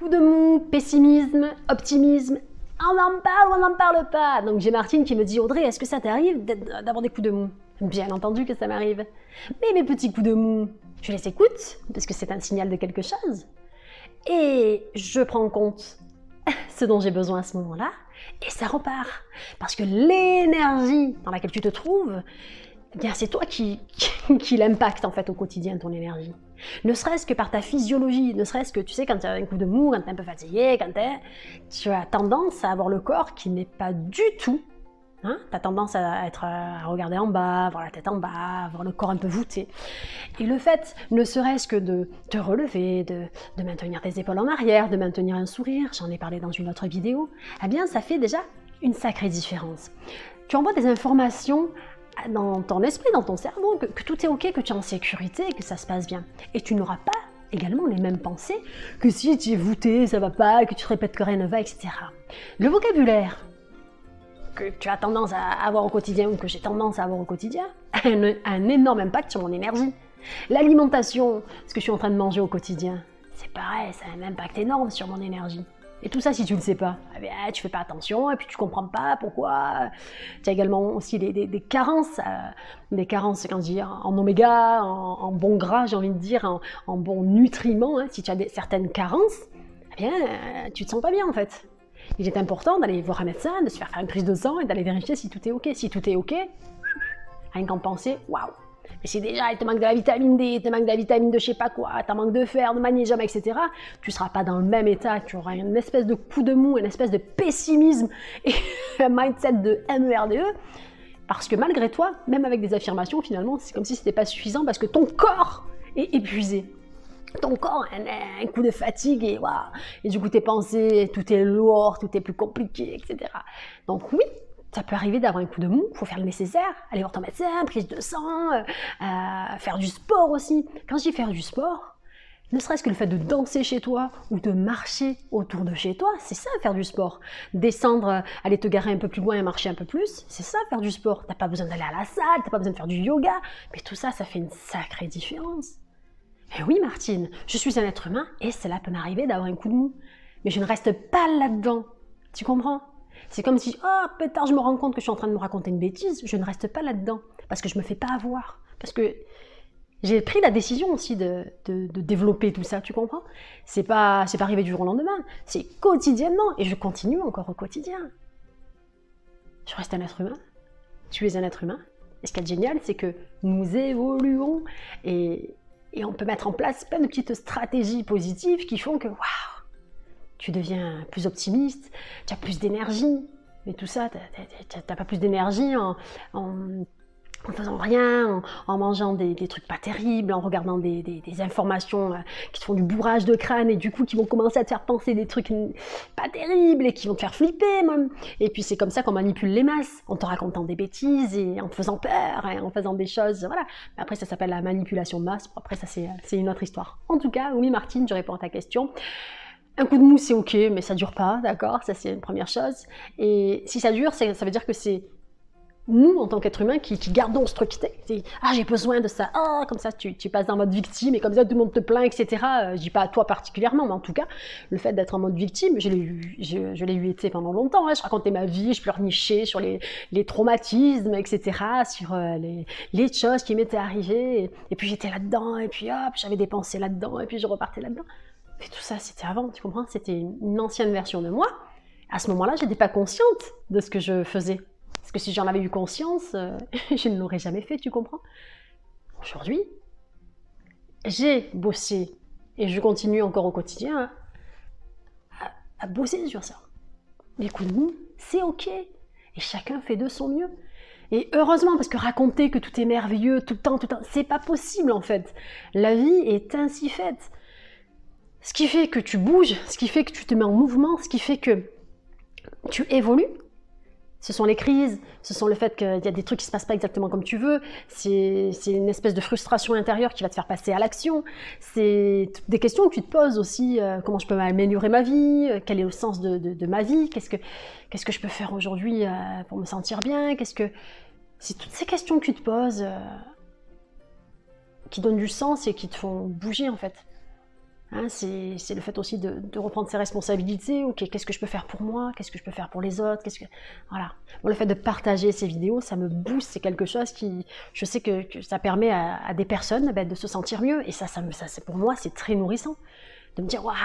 Coup de mou, pessimisme, optimisme, on en parle ou on n'en parle pas. Donc j'ai Martine qui me dit, Audrey, est-ce que ça t'arrive d'avoir des coups de mou? Bien entendu que ça m'arrive. Mais mes petits coups de mou, je les écoute, parce que c'est un signal de quelque chose. Et je prends en compte ce dont j'ai besoin à ce moment-là, et ça repart. Parce que l'énergie dans laquelle tu te trouves, eh bien c'est toi qui l'impacte en fait au quotidien, ton énergie. Ne serait-ce que par ta physiologie, ne serait-ce que, tu sais, quand tu as un coup de mou, quand tu es un peu fatigué, tu as tendance à avoir le corps qui n'est pas du tout, hein, tu as tendance à regarder en bas, avoir la tête en bas, avoir le corps un peu voûté. Et le fait, ne serait-ce que de te relever, de maintenir tes épaules en arrière, de maintenir un sourire, j'en ai parlé dans une autre vidéo, eh bien ça fait déjà une sacrée différence. Tu envoies des informations dans ton esprit, dans ton cerveau, que tout est ok, que tu es en sécurité, que ça se passe bien. Et tu n'auras pas également les mêmes pensées que si tu es voûté, ça va pas, que tu te répètes que rien ne va, etc. Le vocabulaire que tu as tendance à avoir au quotidien ou que j'ai tendance à avoir au quotidien a un énorme impact sur mon énergie. L'alimentation, ce que je suis en train de manger au quotidien, c'est pareil, ça a un impact énorme sur mon énergie. Et tout ça, si tu ne le sais pas, eh bien, tu fais pas attention et puis tu comprends pas pourquoi. Tu as également aussi des carences, quand je dis en oméga, en bon gras, j'ai envie de dire, en bons nutriments. Hein. Si tu as certaines carences, eh bien, tu te sens pas bien en fait. Il est important d'aller voir un médecin, de se faire une prise de sang et d'aller vérifier si tout est ok. Si tout est ok, rien qu'en penser, waouh. Et si déjà il te manque de la vitamine D, il te manque de la vitamine de je sais pas quoi, t'as manque de fer, de magnésium, etc., tu seras pas dans le même état, tu auras une espèce de coup de mou, une espèce de pessimisme et un mindset de MERDE, parce que malgré toi, même avec des affirmations, finalement, c'est comme si c'était pas suffisant parce que ton corps est épuisé. Ton corps a un coup de fatigue et waouh, et du coup tes pensées, tout est lourd, tout est plus compliqué, etc. Donc oui, ça peut arriver d'avoir un coup de mou, il faut faire le nécessaire, aller voir ton médecin, prise de sang, faire du sport aussi. Quand je dis faire du sport, ne serait-ce que le fait de danser chez toi ou de marcher autour de chez toi, c'est ça faire du sport. Descendre, aller te garer un peu plus loin et marcher un peu plus, c'est ça faire du sport. T'as pas besoin d'aller à la salle, t'as pas besoin de faire du yoga, mais tout ça, ça fait une sacrée différence. Et oui Martine, je suis un être humain et cela peut m'arriver d'avoir un coup de mou. Mais je ne reste pas là-dedans. Tu comprends? C'est comme si, oh, pétard, je me rends compte que je suis en train de me raconter une bêtise, je ne reste pas là-dedans. Parce que je me fais pas avoir. Parce que j'ai pris la décision aussi de développer tout ça, tu comprends? C'est pas arrivé du jour au lendemain, c'est quotidiennement et je continue encore au quotidien. Je reste un être humain, tu es un être humain. Et ce qui est génial, c'est que nous évoluons et on peut mettre en place plein de petites stratégies positives qui font que, waouh, tu deviens plus optimiste, tu as plus d'énergie. Mais tout ça, tu n'as pas plus d'énergie en faisant rien, en mangeant des trucs pas terribles, en regardant des informations qui te font du bourrage de crâne et du coup qui vont commencer à te faire penser des trucs pas terribles et qui vont te faire flipper même. Et puis c'est comme ça qu'on manipule les masses, en te racontant des bêtises et en te faisant peur, et en faisant des choses, voilà. Après ça s'appelle la manipulation de masse, après ça c'est une autre histoire. En tout cas, oui Martine, je réponds à ta question. Un coup de mou, c'est ok, mais ça dure pas, d'accord? Ça, c'est une première chose. Et si ça dure, ça veut dire que c'est nous, en tant qu'être humain, qui gardons ce truc. Ah, j'ai besoin de ça. Ah, comme ça, tu passes en mode victime et comme ça, tout le monde te plaint, etc. Je dis pas à toi particulièrement, mais en tout cas, le fait d'être en mode victime, je l'ai eu été pendant longtemps. Hein. Je racontais ma vie, je pleurnichais sur les traumatismes, etc., sur les choses qui m'étaient arrivées. Et puis j'étais là-dedans, et puis hop, j'avais des pensées là-dedans, et puis je repartais là-dedans. Et tout ça, c'était avant, tu comprends? C'était une ancienne version de moi. À ce moment-là, je n'étais pas consciente de ce que je faisais. Parce que si j'en avais eu conscience, je ne l'aurais jamais fait, tu comprends? Aujourd'hui, j'ai bossé, et je continue encore au quotidien, à bosser sur ça. Les coups de mou, c'est ok. Et chacun fait de son mieux. Et heureusement, parce que raconter que tout est merveilleux tout le temps, c'est pas possible en fait. La vie est ainsi faite. Ce qui fait que tu bouges, ce qui fait que tu te mets en mouvement, ce qui fait que tu évolues, ce sont les crises, ce sont le fait qu'il y a des trucs qui ne se passent pas exactement comme tu veux, c'est une espèce de frustration intérieure qui va te faire passer à l'action, c'est des questions que tu te poses aussi, comment je peux améliorer ma vie, quel est le sens de ma vie, qu'est-ce que je peux faire aujourd'hui pour me sentir bien, c'est toutes ces questions que tu te poses qui donnent du sens et qui te font bouger en fait. Hein, c'est le fait aussi de reprendre ses responsabilités. Ok, qu'est-ce que je peux faire pour moi? Qu'est-ce que je peux faire pour les autres? Voilà. Bon, le fait de partager ces vidéos, ça me booste. C'est quelque chose qui, je sais que ça permet à des personnes de se sentir mieux. Et ça pour moi, c'est très nourrissant. De me dire, waouh,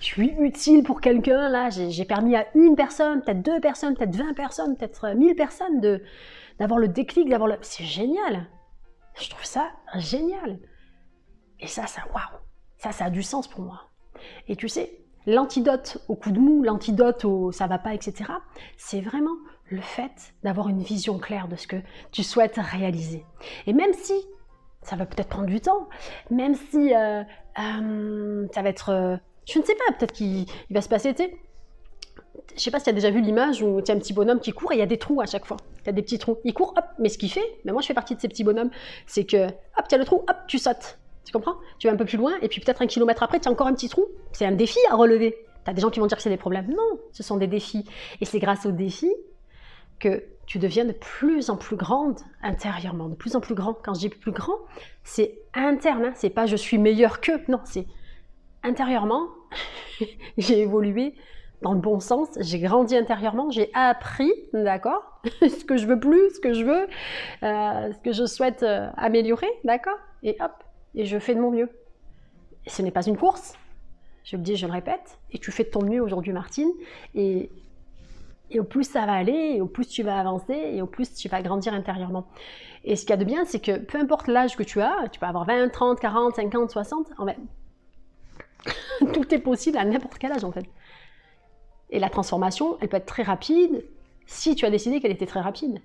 je suis utile pour quelqu'un. Là, j'ai permis à une personne, peut-être 2 personnes, peut-être 20 personnes, peut-être 1000 personnes d'avoir le déclic, C'est génial. Je trouve ça génial. Et waouh. Ça a du sens pour moi. Et tu sais, l'antidote au coup de mou, l'antidote au ça va pas, etc., c'est vraiment le fait d'avoir une vision claire de ce que tu souhaites réaliser. Et même si ça va peut-être prendre du temps, même si ça va être... je ne sais pas, peut-être qu'il va se passer, tu sais, je sais pas si tu as déjà vu l'image où tu as un petit bonhomme qui court et il y a des trous à chaque fois. Tu as des petits trous. Il court, hop, mais ce qu'il fait, mais moi je fais partie de ces petits bonhommes, c'est que, hop, tu as le trou, hop, tu sautes. Tu comprends? Tu vas un peu plus loin, et puis peut-être 1 kilomètre après, tu as encore un petit trou. C'est un défi à relever. Tu as des gens qui vont dire que c'est des problèmes. Non, ce sont des défis. Et c'est grâce aux défis que tu deviens de plus en plus grande intérieurement, de plus en plus grand. Quand je dis plus grand, c'est interne. Hein. C'est pas je suis meilleur que. Non, c'est intérieurement. J'ai évolué dans le bon sens. J'ai grandi intérieurement. J'ai appris, d'accord, ce que je veux plus, ce que je veux, ce que je souhaite améliorer, d'accord. Et hop. Et je fais de mon mieux. Et ce n'est pas une course, je le dis, je le répète, et tu fais de ton mieux aujourd'hui, Martine, et au plus ça va aller, et au plus tu vas avancer, et au plus tu vas grandir intérieurement. Et ce qu'il y a de bien, c'est que peu importe l'âge que tu as, tu peux avoir 20, 30, 40, 50, 60, en fait, tout est possible à n'importe quel âge en fait. Et la transformation, elle peut être très rapide, si tu as décidé qu'elle était très rapide.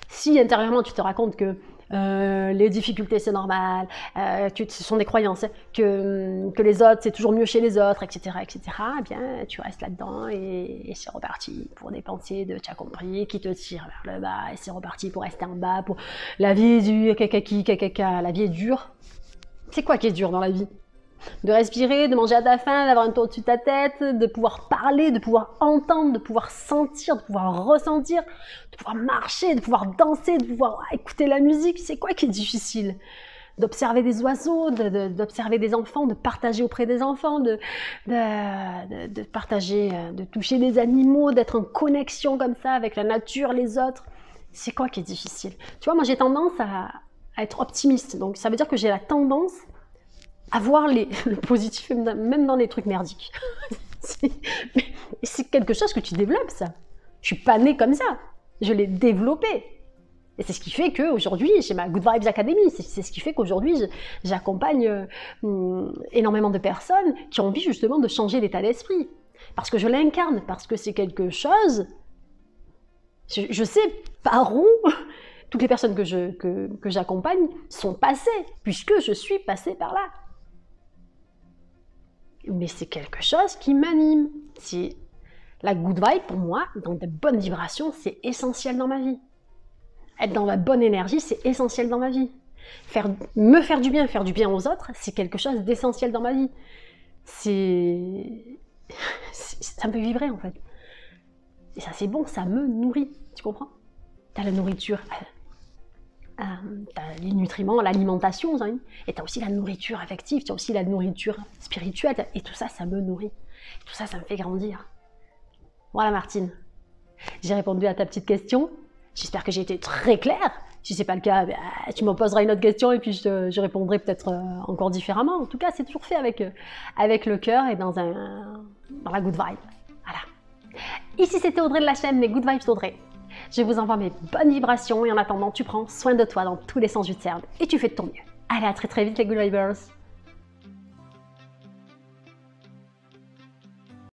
Si intérieurement tu te racontes que les difficultés c'est normal, ce sont des croyances, que les autres c'est toujours mieux chez les autres, etc., eh bien tu restes là-dedans et c'est reparti pour des pensées de tu as compris qui te tirent vers le bas et c'est reparti pour rester en bas, pour la vie est dure, la vie est dure. C'est quoi qui est dur dans la vie? De respirer, de manger à ta faim, d'avoir un toit au-dessus de ta tête, de pouvoir parler, de pouvoir entendre, de pouvoir sentir, de pouvoir ressentir, de pouvoir marcher, de pouvoir danser, de pouvoir écouter la musique. C'est quoi qui est difficile? D'observer des oiseaux, d'observer des enfants, de partager auprès des enfants, de partager, de toucher des animaux, d'être en connexion comme ça avec la nature, les autres. C'est quoi qui est difficile? Tu vois, moi j'ai tendance à être optimiste. Donc ça veut dire que j'ai la tendance à voir le positif même dans les trucs merdiques. C'est quelque chose que tu développes, ça. Je suis pas née comme ça. Je l'ai développé. Et c'est ce qui fait qu'aujourd'hui, j'ai ma Good Vibes Academy. C'est ce qui fait qu'aujourd'hui, j'accompagne énormément de personnes qui ont envie justement de changer d'état d'esprit. Parce que je l'incarne, parce que c'est quelque chose... Je sais par où toutes les personnes que j'accompagne sont passées, puisque je suis passée par là. Mais c'est quelque chose qui m'anime. C'est la good vibe pour moi, dans de bonnes vibrations, c'est essentiel dans ma vie. Être dans la bonne énergie, c'est essentiel dans ma vie. Me faire du bien aux autres, c'est quelque chose d'essentiel dans ma vie. Ça me fait vibrer en fait. Et ça c'est bon, ça me nourrit, tu comprends? T'as la nourriture, t'as les nutriments, l'alimentation, et t'as aussi la nourriture affective, t'as aussi la nourriture spirituelle, et tout ça, ça me nourrit. Tout ça, ça me fait grandir. Voilà Martine, j'ai répondu à ta petite question. J'espère que j'ai été très claire. Si c'est pas le cas, tu me poseras une autre question et puis je répondrai peut-être encore différemment. En tout cas, c'est toujours fait avec le cœur et dans la good vibe. Voilà. Ici, c'était Audrey de la chaîne Les Good Vibes d'Audrey. Je vous envoie mes bonnes vibrations et en attendant, tu prends soin de toi dans tous les sens du terme et tu fais de ton mieux. Allez, à très très vite les Good Vibers.